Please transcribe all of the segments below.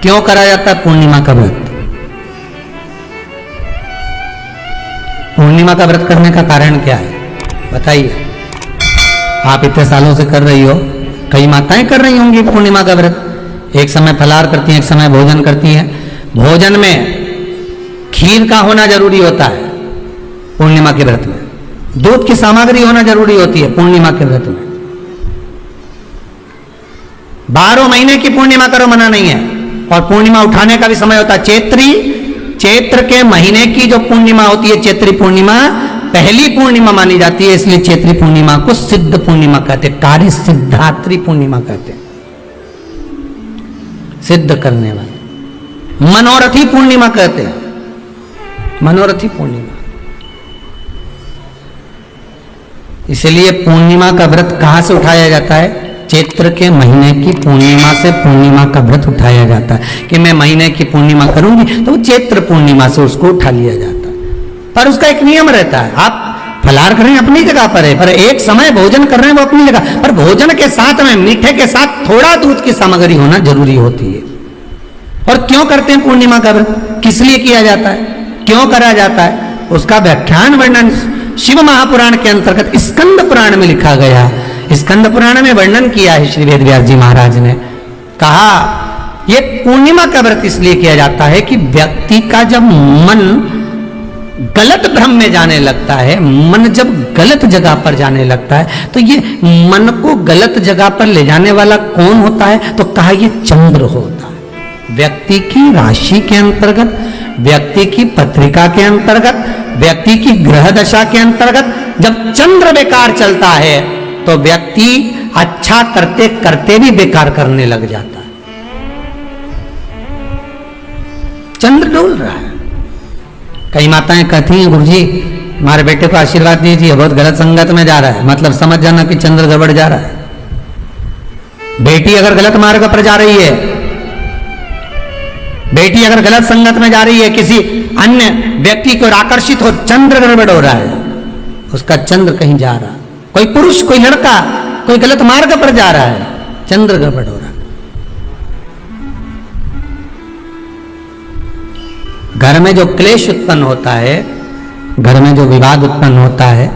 क्यों करा जाता है पूर्णिमा का व्रत? पूर्णिमा का व्रत करने का कारण क्या है बताइए? आप इतने सालों से कर रही हो, कई माताएं कर रही होंगी पूर्णिमा का व्रत। एक समय फलाहार करती हैं, एक समय भोजन करती हैं। भोजन में खीर का होना जरूरी होता है पूर्णिमा के व्रत में। दूध की सामग्री होना जरूरी होती है पूर्णिमा के व्रत में। 12 महीने की पूर्णिमा करो, मना नहीं है। और पूर्णिमा उठाने का भी समय होता है। चैत्र के महीने की जो पूर्णिमा होती है, चैत्री पूर्णिमा पहली पूर्णिमा मानी जाती है, इसलिए चैत्री पूर्णिमा को सिद्ध पूर्णिमा कहते हैं, कार्य सिद्धात्री पूर्णिमा कहते हैं, सिद्ध करने वाले। मनोरथी पूर्णिमा कहते हैं, मनोरथी पूर्णिमा। इसलिए पूर्णिमा का व्रत कहां से उठाया जाता है? चैत्र के महीने की पूर्णिमा से पूर्णिमा का व्रत उठाया जाता है कि मैं महीने की पूर्णिमा करूंगी, तो वो चैत्र पूर्णिमा से उसको उठा लिया जाता है। पर उसका एक नियम रहता है, आप फलाहार कर रहे हैं अपनी जगह पर है, पर एक समय भोजन कर रहे हैं वो अपनी जगह पर। भोजन के साथ में मीठे के साथ थोड़ा दूध की सामग्री होना जरूरी होती है। और क्यों करते हैं पूर्णिमा का व्रत? किस लिए किया जाता है, क्यों करा जाता है? उसका व्याख्यान वर्णन शिव महापुराण के अंतर्गत स्कंद पुराण में लिखा गया। स्कंद पुराण में वर्णन किया है श्री वेदव्यास जी महाराज ने। कहा ये पूर्णिमा का व्रत इसलिए किया जाता है कि व्यक्ति का जब मन गलत भ्रम में जाने लगता है, मन जब गलत जगह पर जाने लगता है, तो ये मन को गलत जगह पर ले जाने वाला कौन होता है? तो कहा ये चंद्र होता है। व्यक्ति की राशि के अंतर्गत, व्यक्ति की पत्रिका के अंतर्गत, व्यक्ति की ग्रह दशा के अंतर्गत जब चंद्र बेकार चलता है तो व्यक्ति अच्छा करते करते भी बेकार करने लग जाता है। चंद्र डोल रहा है। कई माताएं कहती हैं गुरुजी हमारे बेटे को आशीर्वाद दीजिए, बहुत गलत संगत में जा रहा है। मतलब समझ जाना कि चंद्र गड़बड़ जा रहा है। बेटी अगर गलत मार्ग पर जा रही है, बेटी अगर गलत संगत में जा रही है, किसी अन्य व्यक्ति को आकर्षित हो, चंद्र गड़बड़ हो रहा है, उसका चंद्र कहीं जा रहा है। कोई पुरुष, कोई लड़का, कोई गलत मार्ग पर जा रहा है, चंद्र गड़बड़ हो रहा है। घर में जो क्लेश उत्पन्न होता है, घर में जो विवाद उत्पन्न होता है,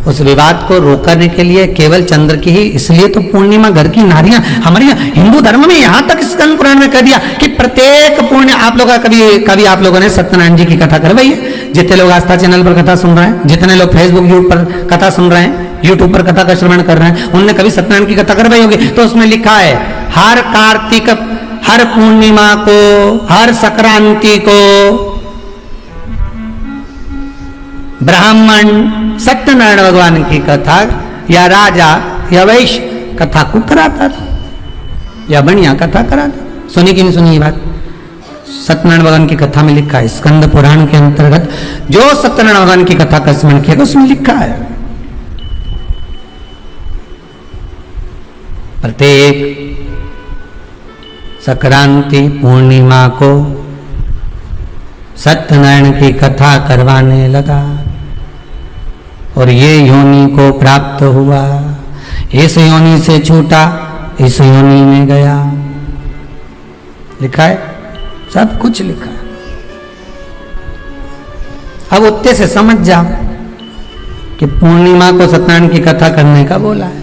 उस विवाद को रोकने के लिए केवल चंद्र की ही, इसलिए तो पूर्णिमा घर की नारियां, हमारे हिंदू धर्म में यहां तक स्कंद पुराण में कह दिया कि प्रत्येक पुण्य आप लोग कभी आप लोगों ने सत्यनारायण जी की कथा करवाई है? जितने लोग आस्था चैनल पर कथा सुन रहे हैं, जितने लोग फेसबुक यूट्यूब पर कथा सुन रहे हैं, यूट्यूब पर कथा का श्रवण कर रहे हैं, उनने कभी सत्यनारायण की कथा करवाई होगी। तो उसमें लिखा है हर कार्तिक, हर पूर्णिमा को, हर संक्रांति को ब्राह्मण सत्यनारायण भगवान की कथा या राजा या वैश्य कथा को कराता था या बढ़िया कथा कराता। सुनी कि नहीं सुनी ये बात? सत्यनारायण भगवान की कथा में लिखा है, स्कंद पुराण के अंतर्गत जो सत्यनारायण भगवान की कथा का स्मरण किया उसमें लिखा है प्रत्येक संक्रांति पूर्णिमा को सत्यनारायण की कथा करवाने लगा और ये योनि को प्राप्त हुआ, इस योनि से छूटा, इस योनि में गया। लिखा है, सब कुछ लिखा है। अब उत्ते से समझ जाओ कि पूर्णिमा को सत्यनारायण की कथा करने का बोला है।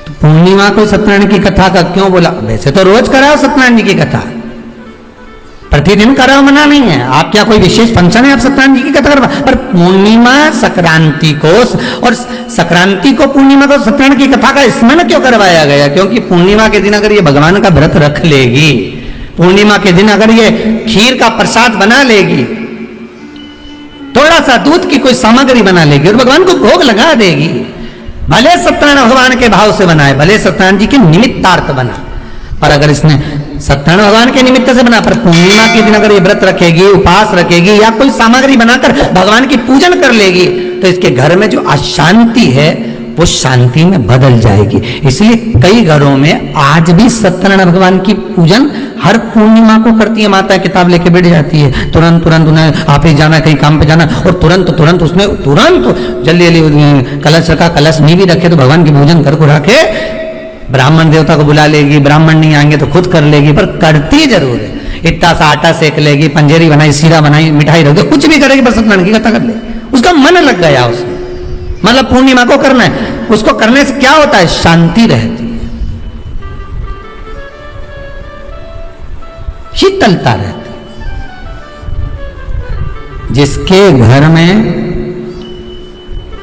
तो पूर्णिमा को सत्यनारायण की कथा का क्यों बोला? वैसे तो रोज कराओ सत्यनारायण जी की कथा, प्रतिदिन कराओ, मना नहीं है। आप क्या कोई विशेष फंक्शन है आप सत्यनारायण जी की कथा करवा, पर पूर्णिमा संक्रांति को और संक्रांति को पूर्णिमा को सत्यनारायण की कथा का स्मरण क्यों करवाया गया? क्योंकि पूर्णिमा के दिन अगर ये भगवान का व्रत रख लेगी, पूर्णिमा के दिन अगर ये खीर का प्रसाद बना लेगी, थोड़ा सा दूध की कोई सामग्री बना लेगी और भगवान को भोग लगा देगी, भले सत्यनारायण भगवान के भाव से बनाए, भले सत्यनारायण जी के निमित्तार्थ बना, पर अगर इसने सत्यनारायण भगवान के निमित्त से बना, पर पूर्णिमा के दिन अगर ये व्रत रखेगी, उपवास रखेगी या कोई सामग्री बनाकर भगवान की पूजन कर लेगी, तो इसके घर में जो अशांति है वो शांति में बदल जाएगी। इसलिए कई घरों में आज भी सत्यनारायण भगवान की पूजन हर पूर्णिमा को करती है। माता किताब लेके बैठ जाती है, तुरंत उन्हें ऑफिस जाना, कहीं काम पे जाना, और तुरंत उसमें जल्दी कलश रखा, कलश नहीं भी रखे तो भगवान की पूजन कर को रखे, ब्राह्मण देवता को बुला लेगी, ब्राह्मण नहीं आएंगे तो खुद कर लेगी, पर करती जरूर है। इतना सा आटा सेक लेगी, पंजेरी बनाई, सीरा बनाई, मिठाई रख दो, कुछ भी करेगी, बस लड़की का कर ले। उसका मन लग गया उसमें, मतलब पूर्णिमा को करना है। उसको करने से क्या होता है? शांति रहती है, शीतलता रहती है। जिसके घर में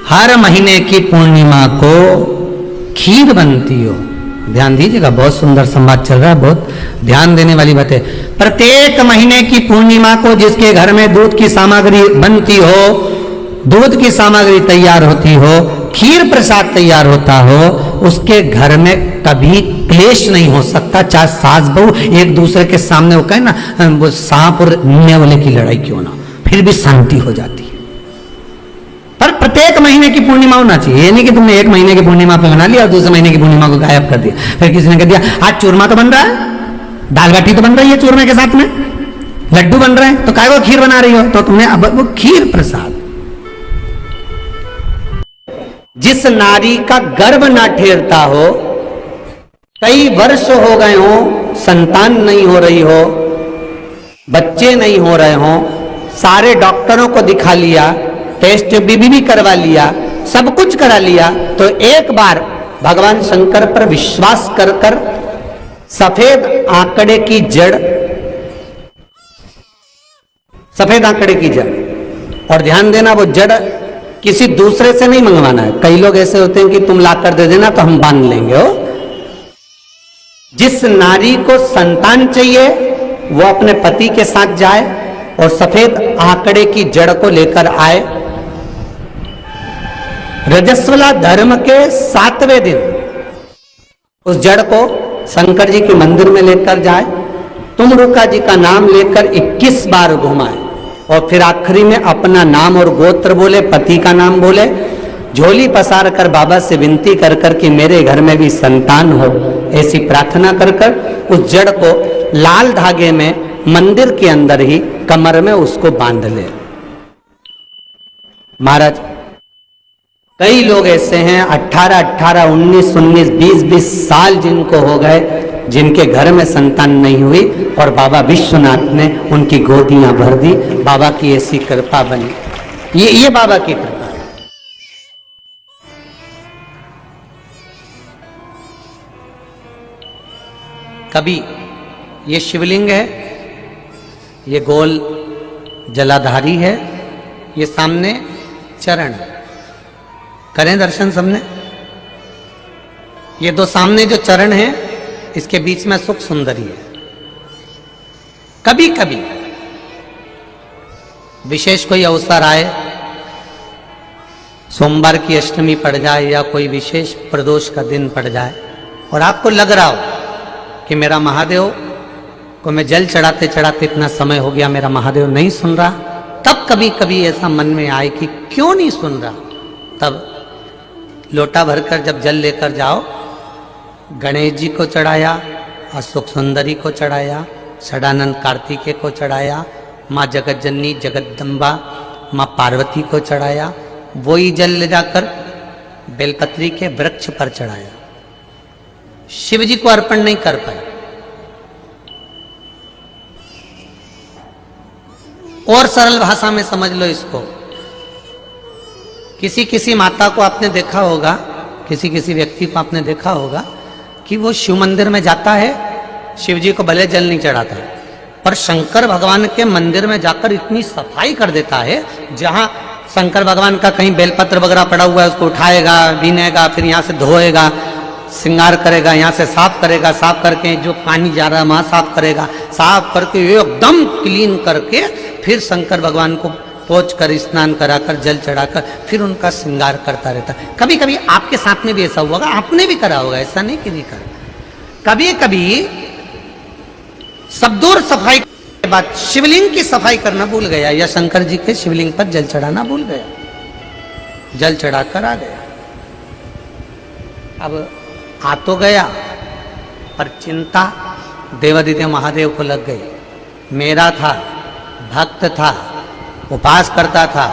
हर महीने की पूर्णिमा को खीर बनती हो, ध्यान दीजिएगा, बहुत सुंदर संवाद चल रहा है, बहुत ध्यान देने वाली बात है। प्रत्येक महीने की पूर्णिमा को जिसके घर में दूध की सामग्री बनती हो, दूध की सामग्री तैयार होती हो, खीर प्रसाद तैयार होता हो, उसके घर में कभी क्लेश नहीं हो सकता। चाहे सास बहू एक दूसरे के सामने वो कहे ना, वो सांप और नेवले की लड़ाई क्यों ना, फिर भी शांति हो जाती है। पर प्रत्येक महीने की पूर्णिमा होना चाहिए। ये नहीं कि तुमने एक महीने की पूर्णिमा पे बना लिया और दूसरे महीने की पूर्णिमा को गायब कर दिया। फिर किसी ने कह दिया आज चूरमा तो बन रहा है, दाल बाटी तो बन रही है चूरमे के साथ में, लड्डू बन रहे हैं, तो काय वो खीर बना रही हो? तो तुमने अब वो खीर प्रसाद। जिस नारी का गर्भ ना ठेरता हो, कई वर्ष हो गए हो, संतान नहीं हो रही हो, बच्चे नहीं हो रहे हो, सारे डॉक्टरों को दिखा लिया, टेस्ट भी करवा लिया, सब कुछ करा लिया, तो एक बार भगवान शंकर पर विश्वास कर कर सफेद आंकड़े की जड़, सफेद आंकड़े की जड़, और ध्यान देना वो जड़ किसी दूसरे से नहीं मंगवाना है। कई लोग ऐसे होते हैं कि तुम लाकर दे देना तो हम बांध लेंगे। हो, जिस नारी को संतान चाहिए वो अपने पति के साथ जाए और सफेद आंकड़े की जड़ को लेकर आए। रजस्वला धर्म के 7वें दिन उस जड़ को शंकर जी के मंदिर में लेकर जाए, तुमरुका जी का नाम लेकर 21 बार घुमाए और फिर आखिरी में अपना नाम और गोत्र बोले, पति का नाम बोले, झोली पसार कर बाबा से विनती कर कर कि मेरे घर में भी संतान हो, ऐसी प्रार्थना कर कर उस जड़ को लाल धागे में मंदिर के अंदर ही कमर में उसको बांध ले। महाराज कई लोग ऐसे हैं 18, 19, 20 साल जिनको हो गए, जिनके घर में संतान नहीं हुई और बाबा विश्वनाथ ने उनकी गोदियां भर दी। बाबा की ऐसी कृपा बनी, ये बाबा की कृपा। कभी ये शिवलिंग है, ये गोल जलाधारी है, ये सामने चरण है, करें दर्शन सबने। ये दो सामने जो चरण है, इसके बीच में सुख सुंदरी है। कभी कभी विशेष कोई अवसर आए, सोमवार की अष्टमी पड़ जाए या कोई विशेष प्रदोष का दिन पड़ जाए और आपको लग रहा हो कि मेरा महादेव को मैं जल चढ़ाते चढ़ाते इतना समय हो गया, मेरा महादेव नहीं सुन रहा, तब कभी कभी ऐसा मन में आए कि क्यों नहीं सुन रहा, तब लोटा भरकर जब जल लेकर जाओ, गणेश जी को चढ़ाया, अशोक सुंदरी को चढ़ाया, षडानंद कार्तिकेय को चढ़ाया, माँ जगत जननी जगदम्बा माँ पार्वती को चढ़ाया, वही जल ले जाकर बेलपत्री के वृक्ष पर चढ़ाया। शिव जी को अर्पण नहीं कर पाए। और सरल भाषा में समझ लो इसको, किसी किसी माता को आपने देखा होगा, किसी किसी व्यक्ति को आपने देखा होगा कि वो शिव मंदिर में जाता है, शिव जी को भले जल नहीं चढ़ाता है, पर शंकर भगवान के मंदिर में जाकर इतनी सफाई कर देता है, जहां शंकर भगवान का कहीं बेलपत्र वगैरह पड़ा हुआ है उसको उठाएगा, बीनेगा, फिर यहाँ से धोएगा, श्रृंगार करेगा, यहाँ से साफ करेगा, साफ करके जो पानी जा रहा है वहां साफ करेगा, साफ करके एकदम क्लीन करके फिर शंकर भगवान को पोंछ कर स्नान कराकर जल चढ़ाकर फिर उनका श्रृंगार करता रहता है। कभी कभी आपके साथ में भी ऐसा हुआ होगा, आपने भी करा होगा, ऐसा नहीं कि नहीं करा। कभी कभी सब दूर सफाई के बाद शिवलिंग की सफाई करना भूल गया या शंकर जी के शिवलिंग पर जल चढ़ाना भूल गया, जल चढ़ाकर आ गया। अब आ तो गया, पर चिंता देवादिदेव महादेव को लग गई। मेरा था, भक्त था, उपास करता था,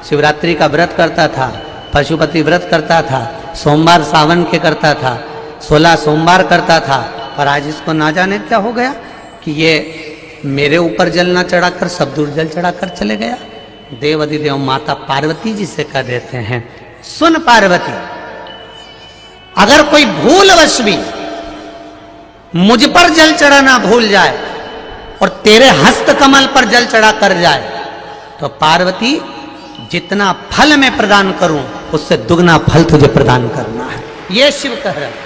शिवरात्रि का व्रत करता था, पशुपति व्रत करता था, सोमवार सावन के करता था, 16 सोमवार करता था, पर आज इसको ना जाने क्या हो गया कि ये मेरे ऊपर जल ना चढ़ाकर सब दूर जल चढ़ाकर चले गया। देवाधिदेव माता पार्वती जी से कह देते हैं, सुन पार्वती, अगर कोई भूलवश भी मुझ पर जल चढ़ाना भूल जाए और तेरे हस्त कमल पर जल चढ़ा कर जाए, तो पार्वती जितना फल मैं प्रदान करूं उससे दुगना फल तुझे प्रदान करना है। ये शिव कह रहे हैं।